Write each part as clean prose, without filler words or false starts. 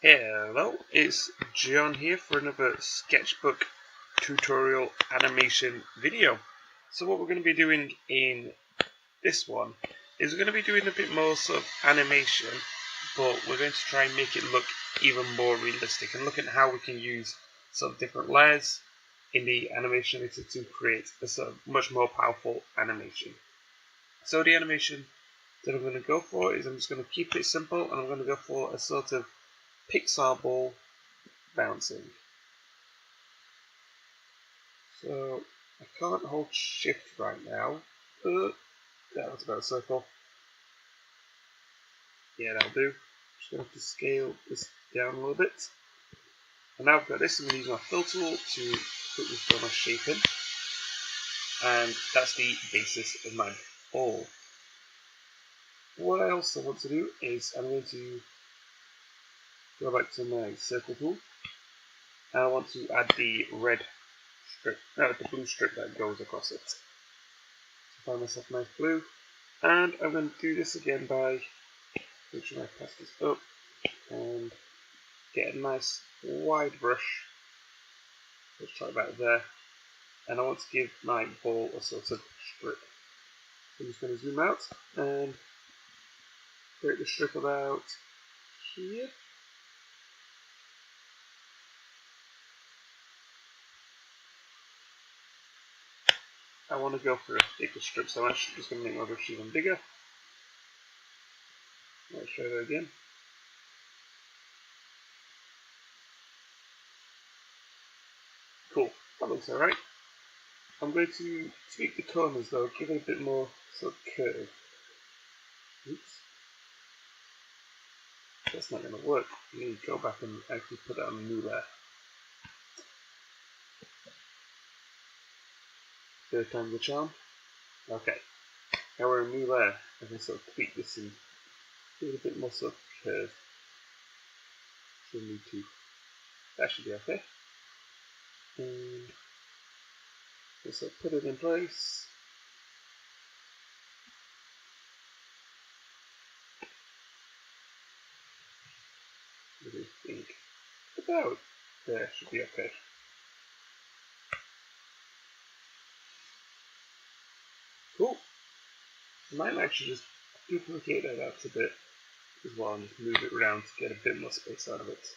Hello, it's John here for another Sketchbook tutorial animation video. So what we're going to be doing in this one is we're going to be doing a bit more sort of animation, but we're going to try and make it look even more realistic and look at how we can use sort of different layers in the animation editor to create a sort of much more powerful animation. So the animation that I'm going to go for is I'm just going to keep it simple, and I'm going to go for a sort of Pixar ball bouncing. So I can't hold shift right now. That was about a circle. Yeah, that'll do. Just going to have to scale this down a little bit. And now I've got this, I'm going to use my fill tool to quickly fill my shape in. And that's the basis of my ball. What else I want to do is I'm going to go back to my circle tool. And I want to add the red strip, the blue strip that goes across it. So find myself a nice blue. And I'm going to do this again by make sure I pass this up and get a nice wide brush. Let's try about there. And I want to give my ball a sort of strip. So I'm just going to zoom out and create the strip about here. I want to go for a thicker strip, so I'm actually just going to make my brush even bigger. Let's try that again. Cool, that looks alright. I'm going to tweak the corners though, give it a bit more sort of curve. Oops. That's not going to work. You need to go back and actually put it on a new layer. Third time's the charm. Okay. Now we're in a new layer. I can sort of tweak this and give it a bit more sort of curve. So we need to. That should be okay. And just sort of put it in place. What do you think? About there should be okay. Cool. I might actually just duplicate that out a bit as well and just move it around to get a bit more space out of it.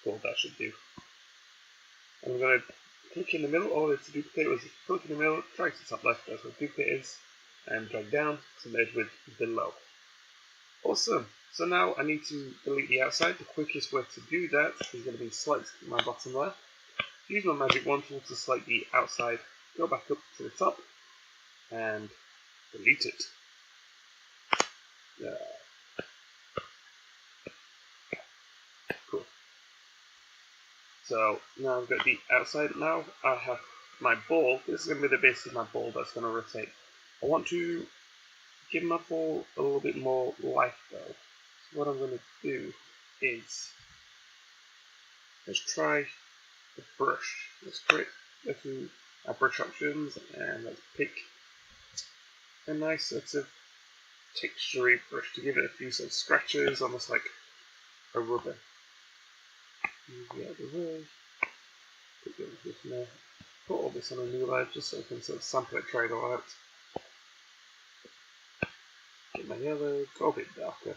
Cool, that should do. And I'm going to click in the middle. All I had to duplicate was click in the middle, drag to the top left, that's what duplicate is, and drag down to merge with below. Awesome. So now I need to delete the outside. The quickest way to do that is going to be select my bottom layer. Use my magic wand tool to select the outside, go back up to the top, and delete it. Cool. So now I've got the outside. Now I have my ball. This is going to be the base of my ball that's going to rotate. I want to give my ball a little bit more life though. So what I'm going to do is let's try the brush. Let's go through our brush options and let's pick a nice sort of textury brush to give it a few sort of scratches, almost like a rubber. Move it out of the way. Put all this on a new layer just so I can sort of sample it, try it all out. Get my yellow, go a bit darker.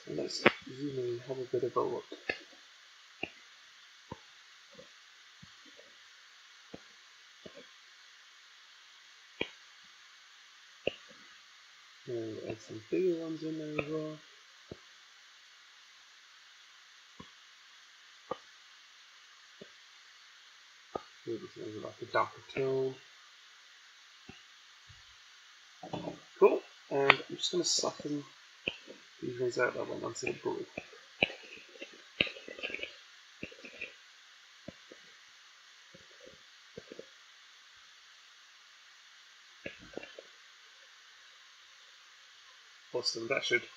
And let's zoom in and have a bit of a look. And add some bigger ones in there as well. Maybe something like a darker tone. Cool. And I'm just going to soften these ones out that went onto the blue. Awesome, that should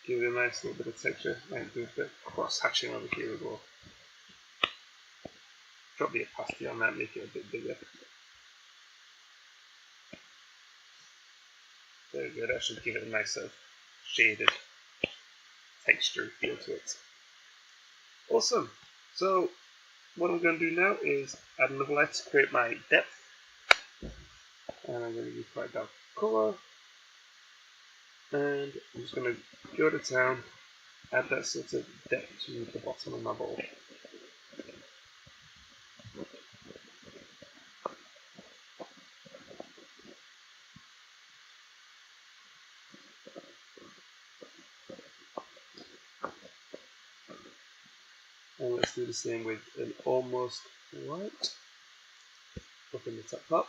give it a nice little bit of texture. Might do a bit of cross hatching over here as well. Drop the opacity on that, make it a bit bigger. Very good. That should give it a nice sort of shaded texture feel to it. Awesome. So what I'm going to do now is add another layer to create my depth. And I'm going to use quite dark colour. And I'm just going to go to town, add that sort of depth to the bottom of my ball. And let's do the same with an almost white up in the top part.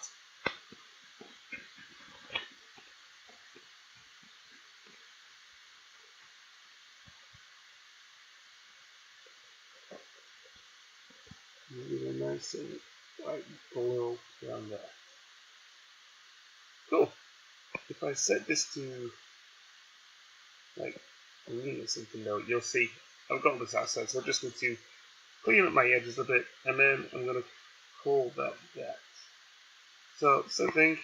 Maybe a nice white glow around there. Cool. If I set this to like a green or something though, you'll see I've got this outside, so I just need to clean up my edges a bit, and then I'm going to call that depth. So same thing,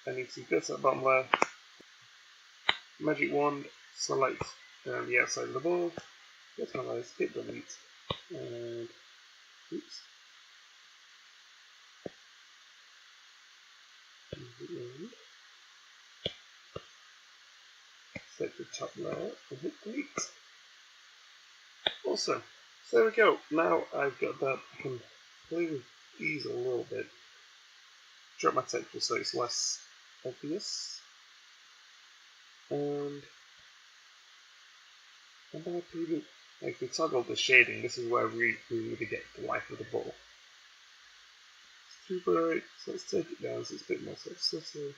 I need to go to that bottom layer, magic wand, select the outside of the ball, go to my layers, hit delete, and oops. Select the top layer and hit delete. Awesome. So there we go. Now I've got that. I can play with these a little bit. Drop my texture so it's less obvious. And then I can even, like, we toggle the shading. This is where we really get the life of the ball. It's too bright, so let's take it down so it's a bit more subtle.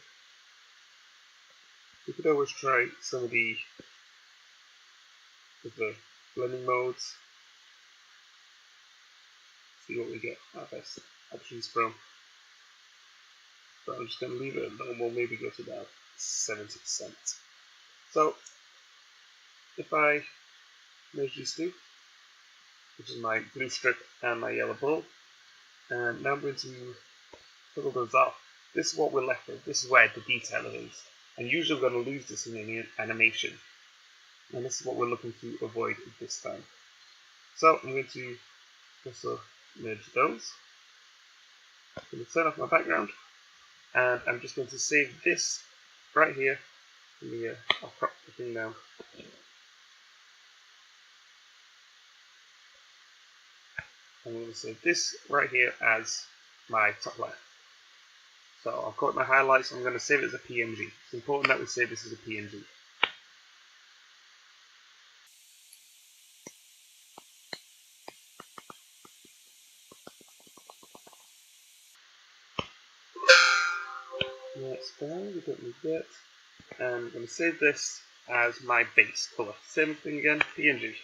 We could always try some of the blending modes. See what we get our best options from. But I'm just going to leave it at normal, maybe go to about 70%. So if I merge these two, which is my blue strip and my yellow ball, and now I'm going to toggle those off. This is what we're left with. This is where the detail is. And usually we're going to lose this in any animation. And this is what we're looking to avoid this time. So I'm going to also merge those. I'm going to turn off my background. And I'm just going to save this right here. I'll crop the thing down. I'm going to save this right here as my top layer. So I'll call it my highlights. I'm going to save it as a PNG. It's important that we save this as a PNG. That's fine, we don't need that. And I'm going to save this as my base colour. Same thing again, PNG.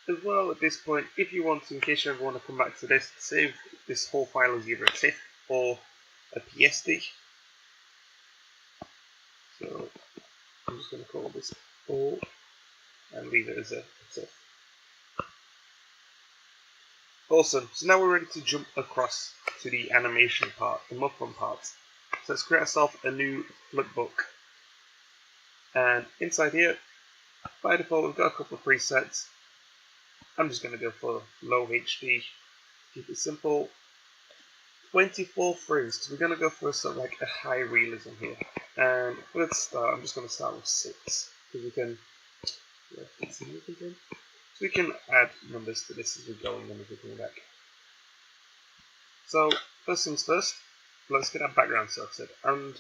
As well, at this point, if you want to, in case you ever want to come back to this, save this whole file as either a TIFF or a PSD. So I'm just going to call this all and leave it as a TIFF. Awesome. So now we're ready to jump across to the animation part, the more fun part. So let's create ourselves a new flipbook. And inside here, by default, we've got a couple of presets. I'm just going to go for low HD, keep it simple. 24 frames, because we're going to go for sort of like a high realism here. And for the start, I'm just going to start with 6, because we can, so we can add numbers to this as we go and then everything back. So first things first, let's get our background sorted. And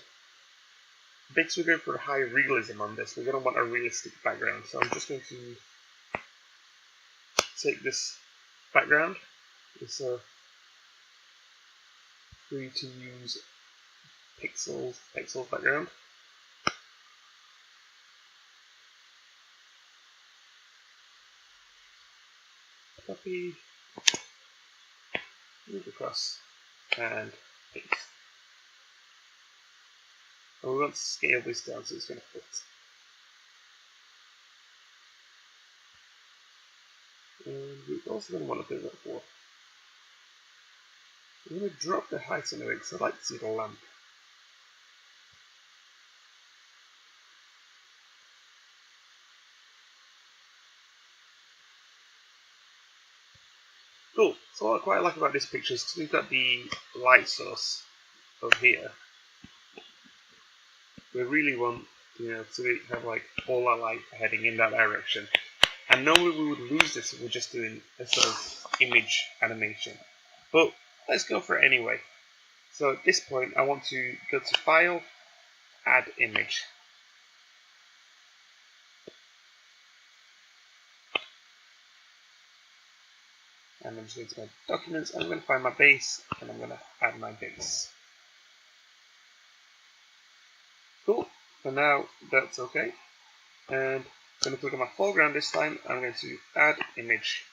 because we're going for a high realism on this, we're going to want a realistic background. So I'm just going to take this background. It's free to use pixels background. Copy, move across, and paste. And we want to scale this down so it's going to fit. And we're also going to want to do that for. I'm going to drop the height on it because I'd like to see the lamp. Cool. So what I quite like about this picture is we've got the light source over here. We really want, to have like all our light heading in that direction. And normally we would lose this if we're just doing a sort of image animation. But let's go for it anyway. So at this point I want to go to File, Add Image. And I'm just going to my documents, I'm going to find my base, and I'm going to add my base. Cool, so now that's okay. And I'm going to click on my foreground this time, I'm going to add image,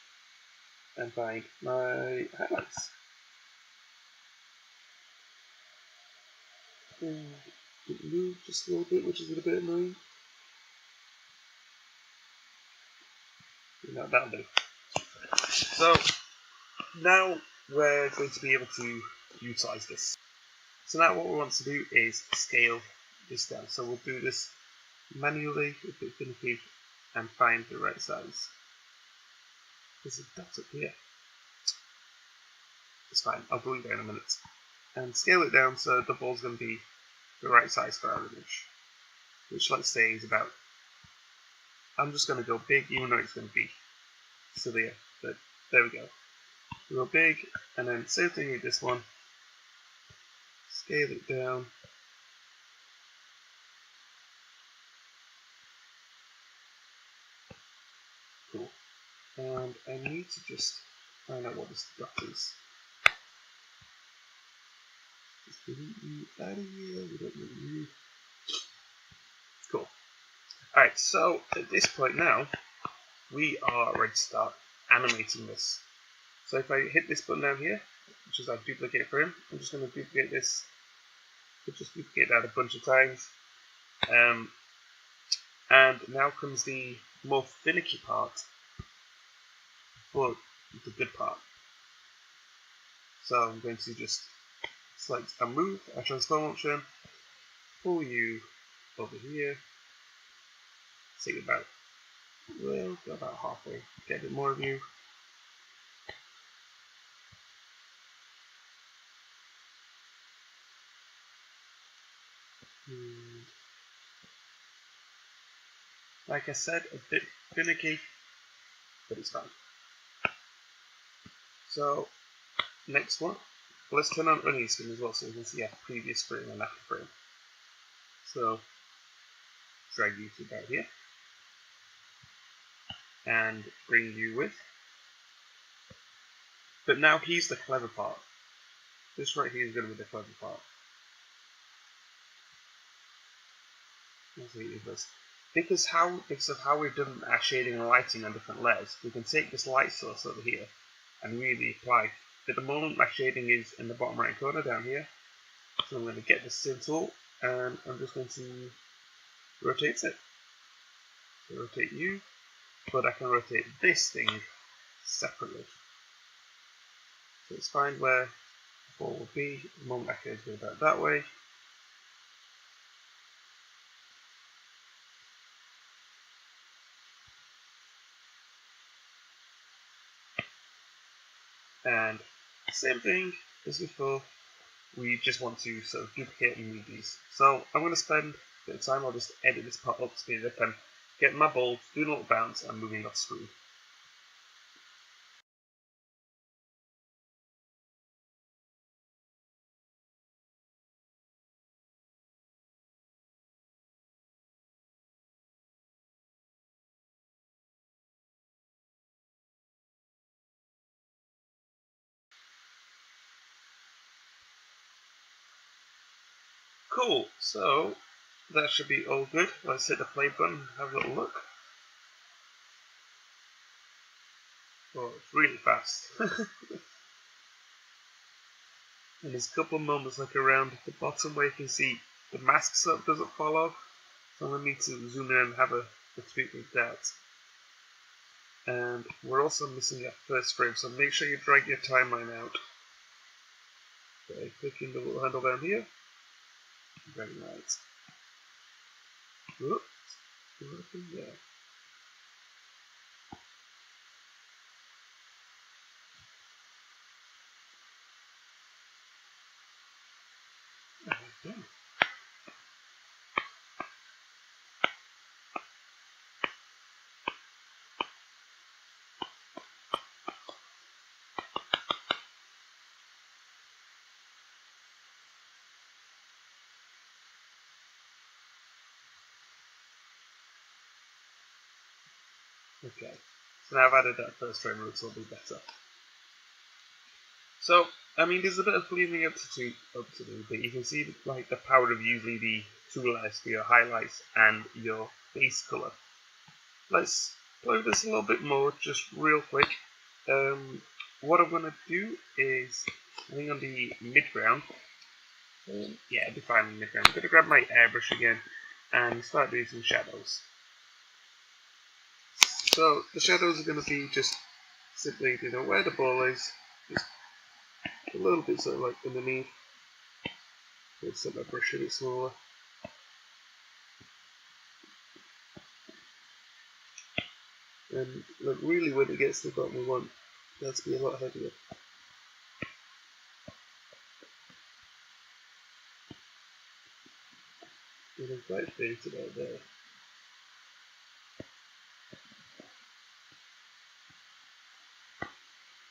and find my highlights. It moved just a little bit, which is a little bit annoying. That'll do. So, now we're going to be able to utilize this. So now what we want to do is scale this down. So we'll do this manually with the finicky and find the right size. This is that up here. It's fine, I'll do it there in a minute. And scale it down so the ball's going to be the right size for our image. Which let's say is about, I'm just going to go big even though it's going to be severe. But there we go. Go big, and then same thing with this one. Scale it down. Cool. And I need to just find out what this dot is. Just delete you out of here. We don't need you. Cool. Alright, so at this point now, we are ready to start animating this. So if I hit this button down here, which is our duplicate frame, I'm just going to duplicate this. Just duplicate that a bunch of times. And now comes the more finicky part, but the good part. So I'm going to just select a move, a transform option, pull you over here, take about, well, go about halfway, get a bit more of you. And like I said, a bit finicky, but it's fine. So, next one, let's turn on running screen as well so you can see our previous frame and after frame. So, drag you to about here, and bring you with. But now here's the clever part. This right here is going to be the clever part. Because of how we've done our shading and lighting on different layers, we can take this light source over here and really apply. At the moment my shading is in the bottom right corner down here, so I'm going to get the scene tool and I'm just going to rotate it. So rotate you, but I can rotate this thing separately. So let's find where the ball will be. At the moment I can go about that way. And same thing as before, we just want to sort of duplicate and move these. So I'm going to spend a bit of time, I'll just edit this part up, speed it up, and get my ball, doing a little bounce, and moving off screen. Cool, so that should be all good. Let's hit the play button, have a little look. Oh, it's really fast. And there's a couple of moments like around the bottom where you can see the mask sort of doesn't fall off. So I'm going to need to zoom in and have a tweak with that. And we're also missing that first frame, so make sure you drag your timeline out by clicking the little handle down here. Very nice. Whoops. What happened there? There we go. Okay, so now I've added that first frame, it looks a little bit better. So, I mean, there's a bit of cleaning up to do, but you can see like the power of using the two layers for your highlights and your base color. Let's play with this a little bit more, just real quick. What I'm gonna do is, I think on the midground, yeah, defining midground, I'm gonna grab my airbrush again and start doing some shadows. So the shadows are gonna be just simply, where the ball is, just a little bit sort of like underneath. Let's set my brush a bit smaller. And look, really when it gets to the bottom we want that to be a lot heavier. And I'm quite fainted out there.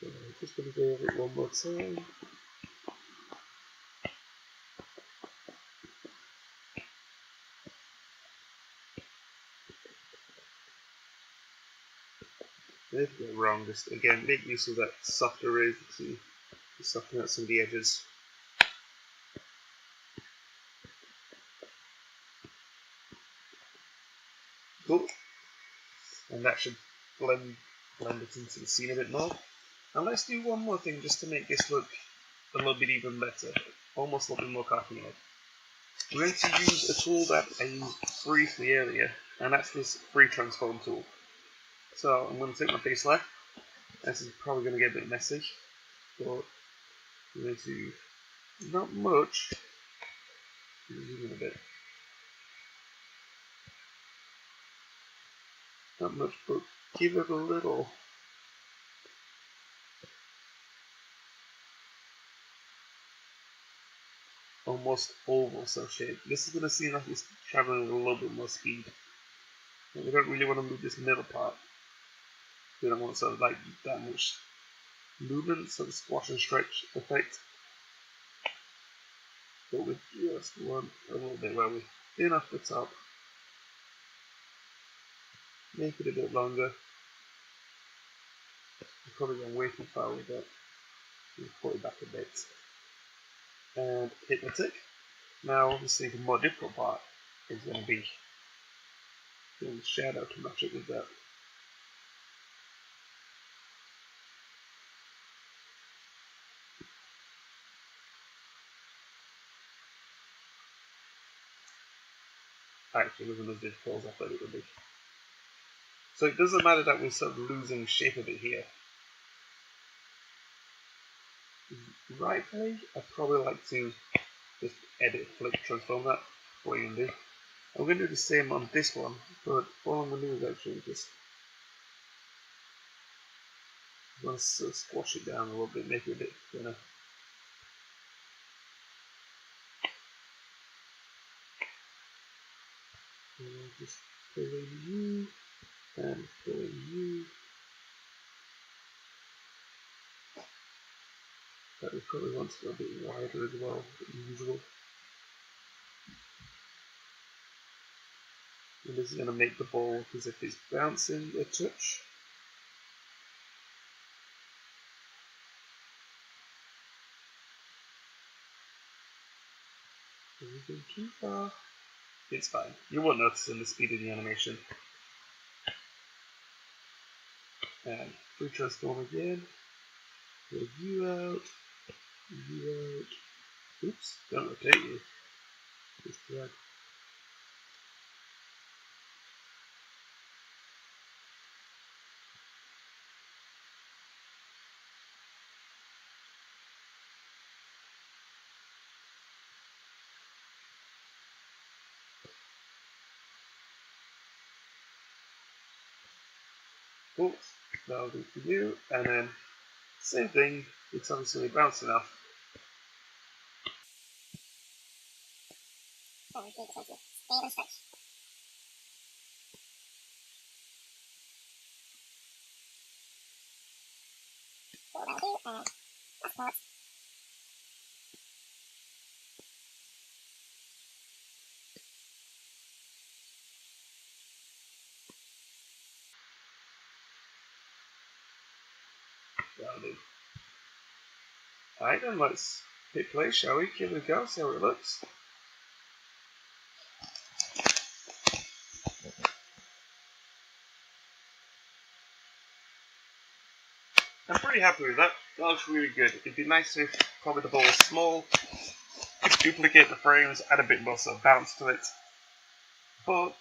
So I'm just going to go over it one more time. If you go wrong, just again make use of that soft erase to soften out some of the edges. Cool. And that should blend it into the scene a bit more. And let's do one more thing just to make this look a little bit even better, almost a little bit more cartoony. We're going to use a tool that I used briefly earlier, and that's this free transform tool. So I'm going to take my base layer. This is probably going to get a bit messy, but I'm going to, not much, zoom in a bit. Not much, but give it a little. Almost oval so shape. This is going to seem like it's traveling at a little bit more speed. But we don't really want to move this middle part. We don't want sort of like that much movement, sort of squash and stretch effect. But we just want a little bit where we thin off the top. Make it a bit longer. We're probably going way too far with that. We'll put it back a bit. And hit the tick. Now obviously the more difficult part is going to be doing the shadow to match it with that. Actually, it wasn't as difficult as I thought it would be. So it doesn't matter that we're sort of losing shape of it here. Rightfully, I'd probably like to just edit, flip, transform that. What you can do. I'm going to do the same on this one, but all I'm going to do is actually just sort of squash it down a little bit, make it a bit thinner. And I'll just fill in you and fill in you. But we probably want to go a bit wider as well than usual. And this is going to make the ball look as if it's bouncing a touch. Anything too far? It's fine. You won't notice in the speed of the animation. And free transform again. Pull you out. You out. Oops, don't rotate you. Just drag. Oh, that'll do for you. And then same thing, it's obviously bouncing off. That'll do. Alright then, let's hit play, shall we? Give it a go, see how it looks. I'm pretty happy with that. That looks really good. It'd be nice if probably the ball was small. Could duplicate the frames, add a bit more sort of bounce to it. But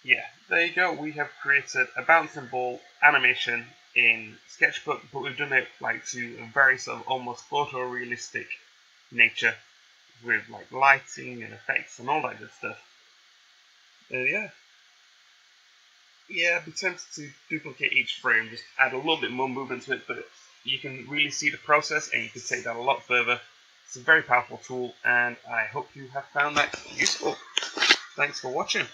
yeah, there you go. We have created a bouncing ball animation in Sketchbook, but we've done it like to a very sort of almost photorealistic nature with like lighting and effects and all that good stuff. Yeah, I'd be tempted to duplicate each frame, just add a little bit more movement to it, but you can really see the process and you can take that a lot further. It's a very powerful tool, and I hope you have found that useful. Thanks for watching.